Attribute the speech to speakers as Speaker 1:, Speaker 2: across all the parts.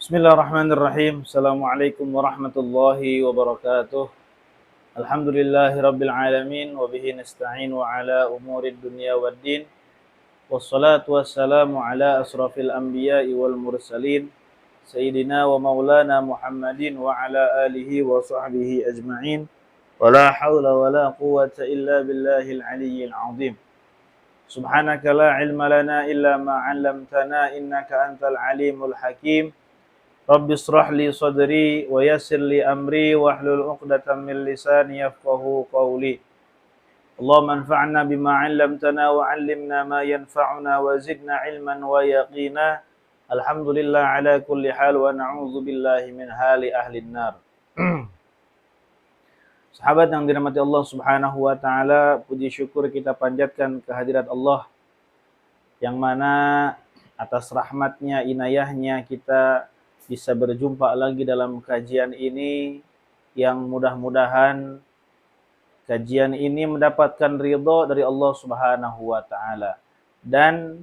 Speaker 1: Bismillahirrahmanirrahim. Assalamualaikum warahmatullahi wabarakatuh. Alhamdulillahi rabbil alamin wa bihi nasta'in wa ala umurid dunya waddin. Wassalatu wassalamu ala asrafil anbiya'i wal mursalin sayyidina wa maulana Muhammadin wa ala alihi wa sahbihi ajma'in. Wa la hawla wa la quwwata illa billahil aliyyil azim. Subhanaka la ilma lana illa ma 'allamtana innaka antal alimul hakim. Rabbi israh li sadri wa yassir li amri wahlul 'uqdatam min lisani yafqahu qawli. Allahumma anfa'na bima 'allamtana wa 'allimna ma yanfa'una wa zidna 'ilman wa yaqina. Alhamdulillah ala kulli hal wa na'udzu billahi min hali ahli nar. Sahabat yang dirahmati Allah Subhanahu wa taala, puji syukur kita panjatkan kehadirat Allah yang mana atas rahmatnya, inayahnya kita bisa berjumpa lagi dalam kajian ini yang mudah-mudahan kajian ini mendapatkan ridho dari Allah Subhanahu wa taala dan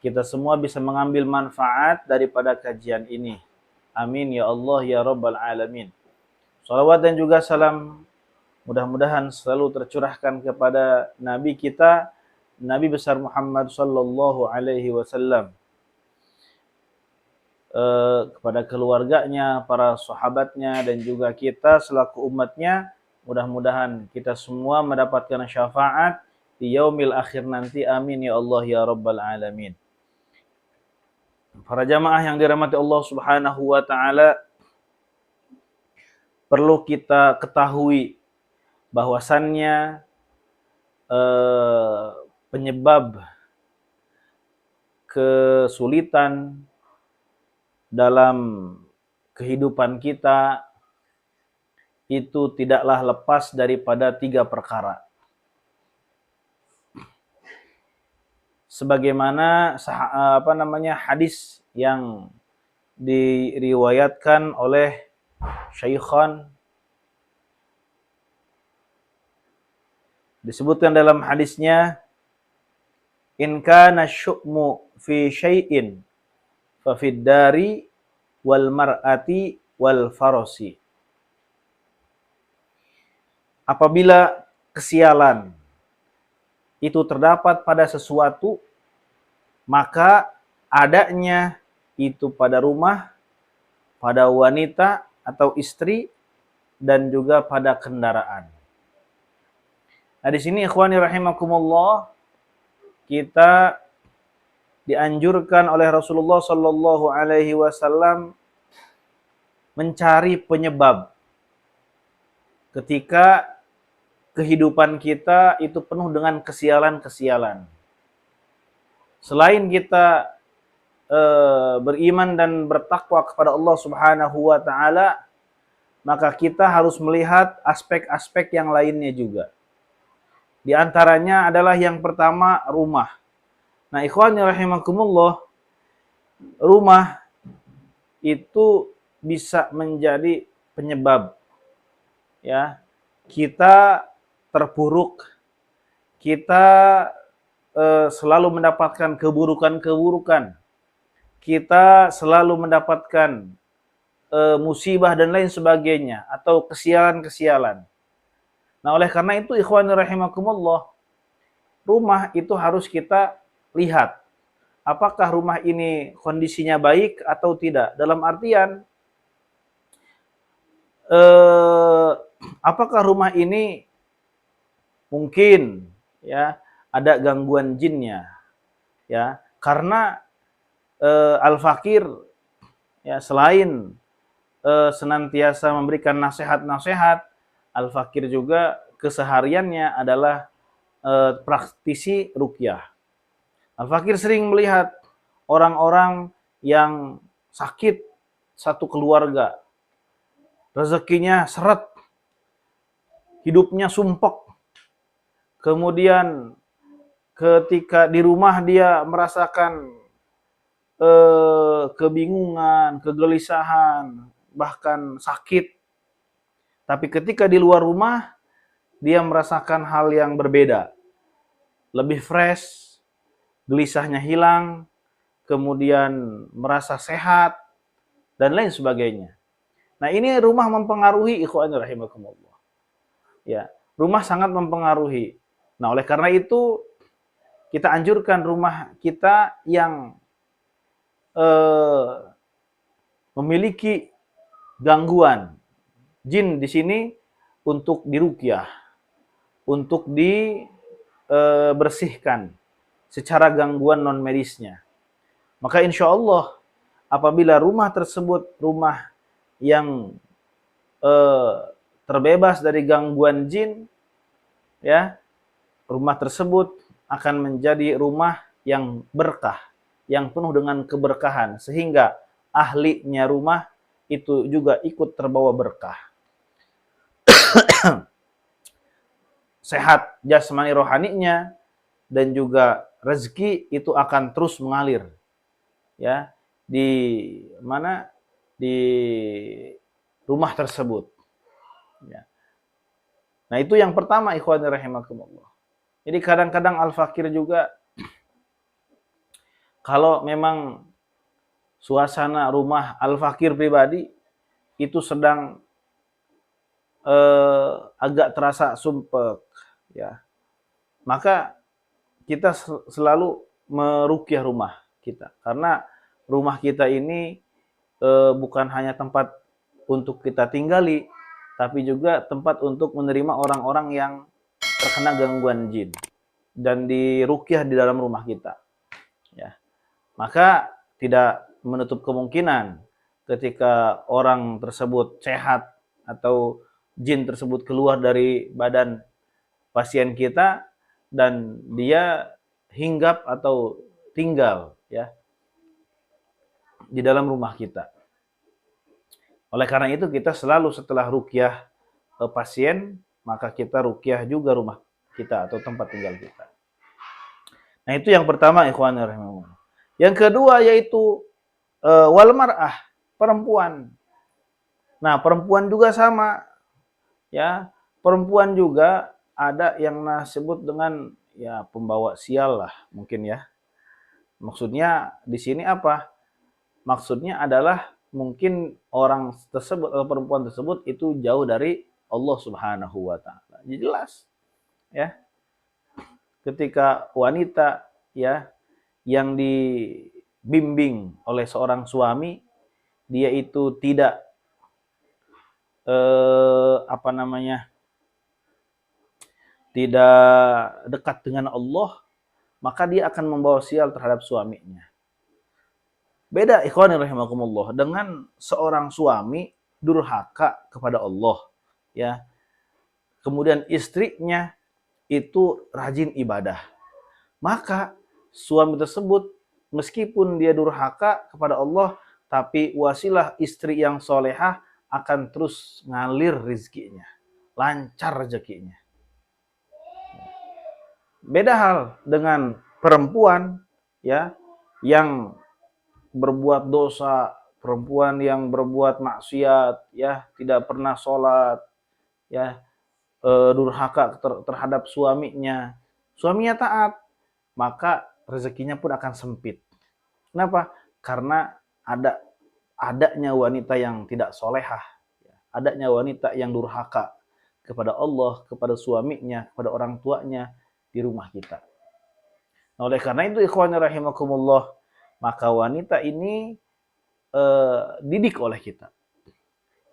Speaker 1: kita semua bisa mengambil manfaat daripada kajian ini. Amin ya Allah ya rabbal alamin. Salawat dan juga salam mudah-mudahan selalu tercurahkan kepada Nabi kita, Nabi besar Muhammad sallallahu alaihi wasallam, kepada keluarganya, para sahabatnya, dan juga kita selaku umatnya. Mudah-mudahan kita semua mendapatkan syafaat di yaumil akhir nanti. Amin ya Allah ya rabbal alamin. Para jamaah yang dirahmati Allah Subhanahu wa taala, perlu kita ketahui bahwasannya penyebab kesulitan dalam kehidupan kita itu tidaklah lepas daripada 3 perkara. Sebagaimana hadis yang diriwayatkan oleh Syaikhan, disebutkan dalam hadisnya, in kana syu'mu fi syai'in fa fid dari wal mar'ati wal farasi. Apabila kesialan itu terdapat pada sesuatu, maka adanya itu pada rumah, pada wanita atau istri, dan juga pada kendaraan. Nah, di sini ikhwani rahimakumullah, kita dianjurkan oleh Rasulullah sallallahu alaihi wasallam mencari penyebab ketika kehidupan kita itu penuh dengan kesialan-kesialan. Selain kita beriman dan bertakwa kepada Allah Subhanahu wa taala, maka kita harus melihat aspek-aspek yang lainnya juga. Di antaranya adalah yang pertama, rumah. Nah, ikhwani rahimakumullah, rumah itu bisa menjadi penyebab ya kita terpuruk, kita selalu mendapatkan keburukan-keburukan, kita selalu mendapatkan musibah dan lain sebagainya, atau kesialan-kesialan. Nah, oleh karena itu ikhwani rahimakumullah, rumah itu harus kita lihat apakah rumah ini kondisinya baik atau tidak. Dalam artian apakah rumah ini mungkin ya ada gangguan jinnya, ya, karena al-fakir ya selain senantiasa memberikan nasihat-nasihat, al-fakir juga kesehariannya adalah praktisi ruqyah. Al-fakir sering melihat orang-orang yang sakit satu keluarga, rezekinya seret, hidupnya sumpek. Kemudian ketika di rumah dia merasakan kebingungan, kegelisahan, bahkan sakit. Tapi ketika di luar rumah, dia merasakan hal yang berbeda. Lebih fresh, gelisahnya hilang, kemudian merasa sehat, dan lain sebagainya. Nah, ini rumah mempengaruhi, ikhwan rahimakumullah. Ya, rumah sangat mempengaruhi. Nah, oleh karena itu kita anjurkan rumah kita yang eh, memiliki gangguan jin di sini untuk diruqyah, untuk dibersihkan secara gangguan non medisnya. Maka insya Allah apabila rumah tersebut rumah yang terbebas dari gangguan jin, ya, rumah tersebut akan menjadi rumah yang berkah, yang penuh dengan keberkahan, sehingga ahlinya rumah itu juga ikut terbawa berkah. Sehat jasmani rohaninya dan juga rezeki itu akan terus mengalir, ya, di mana, di rumah tersebut, ya. Nah, itu yang pertama, ikhwani rahimakumullah. Jadi kadang-kadang al-fakir juga kalau memang suasana rumah al-fakir pribadi itu sedang agak terasa sumpek, ya, maka kita selalu meruqyah rumah kita, karena rumah kita ini bukan hanya tempat untuk kita tinggali, tapi juga tempat untuk menerima orang-orang yang terkena gangguan jin dan diruqyah di dalam rumah kita, ya. Maka tidak menutup kemungkinan ketika orang tersebut sehat atau jin tersebut keluar dari badan pasien kita dan dia hinggap atau tinggal, ya, di dalam rumah kita. Oleh karena itu kita selalu setelah ruqyah pasien, maka kita ruqyah juga rumah kita atau tempat tinggal kita. Nah, itu yang pertama, ikhwan rahimahullah. Yang kedua yaitu wal mar'ah, perempuan. Nah, perempuan juga sama, ya. Perempuan juga ada yang disebut dengan, ya, pembawa sial lah mungkin, ya. Maksudnya di sini apa? Maksudnya adalah mungkin orang tersebut atau perempuan tersebut itu jauh dari Allah Subhanahu wa taala. Jelas, ya. Ketika wanita, ya, yang dibimbing oleh seorang suami, dia itu tidak apa namanya, tidak dekat dengan Allah, maka dia akan membawa sial terhadap suaminya. Beda, ikhwani rahimakumullah, dengan seorang suami durhaka kepada Allah, ya. Kemudian istrinya itu rajin ibadah. Maka suami tersebut meskipun dia durhaka kepada Allah, tapi wasilah istri yang solehah akan terus ngalir rizkinya, lancar rezekinya. Beda hal dengan perempuan, ya, yang berbuat dosa, perempuan yang berbuat maksiat, ya, tidak pernah sholat, ya, durhaka terhadap suaminya. Suaminya taat, maka rezekinya pun akan sempit. Kenapa? Karena adanya wanita yang tidak solehah, adanya wanita yang durhaka kepada Allah, kepada suaminya, kepada orang tuanya di rumah kita. Nah, oleh karena itu ikhwani rahimakumullah, maka wanita ini didik oleh kita.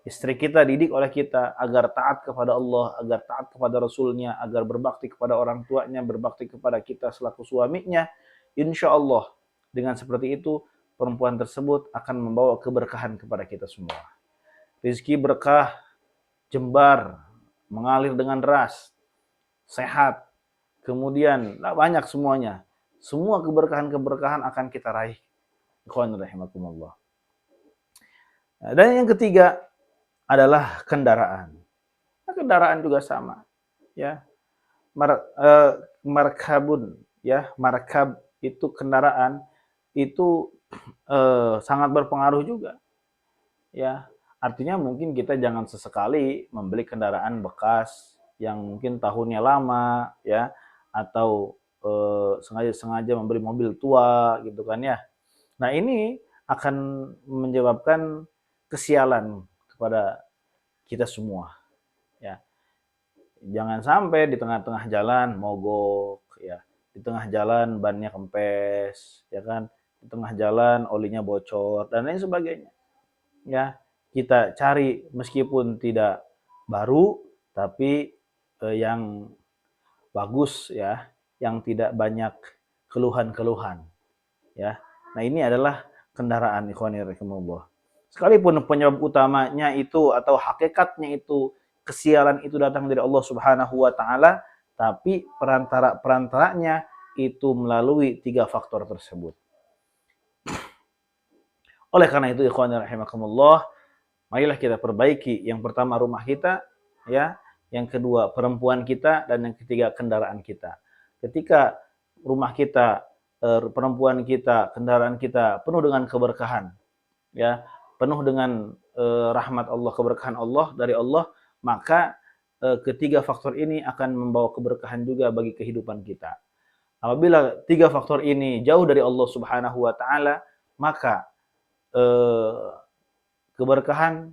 Speaker 1: Istri kita didik oleh kita agar taat kepada Allah, agar taat kepada Rasulnya, agar berbakti kepada orang tuanya, berbakti kepada kita selaku suaminya. Insya Allah dengan seperti itu perempuan tersebut akan membawa keberkahan kepada kita semua. Rizki berkah, jembar, mengalir dengan deras, sehat, kemudian banyak semuanya. Semua keberkahan-keberkahan akan kita raih. Ikhwan rahimakumullah. Dan yang ketiga adalah kendaraan. Nah, kendaraan juga sama, ya. Markabun, ya, markab itu kendaraan itu sangat berpengaruh juga, ya. Artinya mungkin kita jangan sesekali membeli kendaraan bekas yang mungkin tahunnya lama, ya, atau sengaja membeli mobil tua gitu kan, ya. Nah, ini akan menyebabkan kesialan kepada kita semua. Ya, jangan sampai di tengah-tengah jalan mogok, ya, di tengah jalan bannya kempes, ya kan, di tengah jalan olinya bocor dan lain sebagainya. Ya, kita cari meskipun tidak baru, tapi yang bagus, ya, yang tidak banyak keluhan-keluhan, ya. Nah, ini adalah kendaraan, ikhwani rahimakumullah. Sekalipun penyebab utamanya itu atau hakikatnya itu kesialan itu datang dari Allah Subhanahu wa taala, tapi perantara-perantaranya itu melalui 3 faktor tersebut. Oleh karena itu, ikhwani rahimakumullah, marilah kita perbaiki yang pertama rumah kita, ya, yang kedua perempuan kita, dan yang ketiga kendaraan kita. Ketika rumah kita, perempuan kita, kendaraan kita penuh dengan keberkahan, ya, penuh dengan rahmat Allah, keberkahan Allah dari Allah, maka ketiga faktor ini akan membawa keberkahan juga bagi kehidupan kita. Apabila 3 faktor ini jauh dari Allah Subhanahu wa taala, maka keberkahan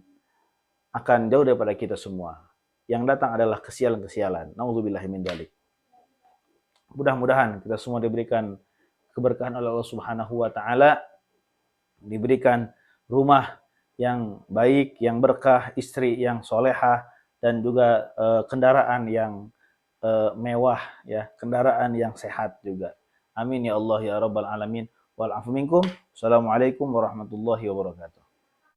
Speaker 1: akan jauh daripada kita semua. Yang datang adalah kesialan-kesialan. Nauzubillahi min dzalik. Mudah-mudahan kita semua diberikan keberkahan oleh Allah Subhanahu wa taala, diberikan rumah yang baik, yang berkah, istri yang solehah, dan juga kendaraan yang mewah, ya, kendaraan yang sehat juga. Amin ya Allah ya rabbal alamin. Wal afu minkum. Assalamualaikum warahmatullahi wabarakatuh.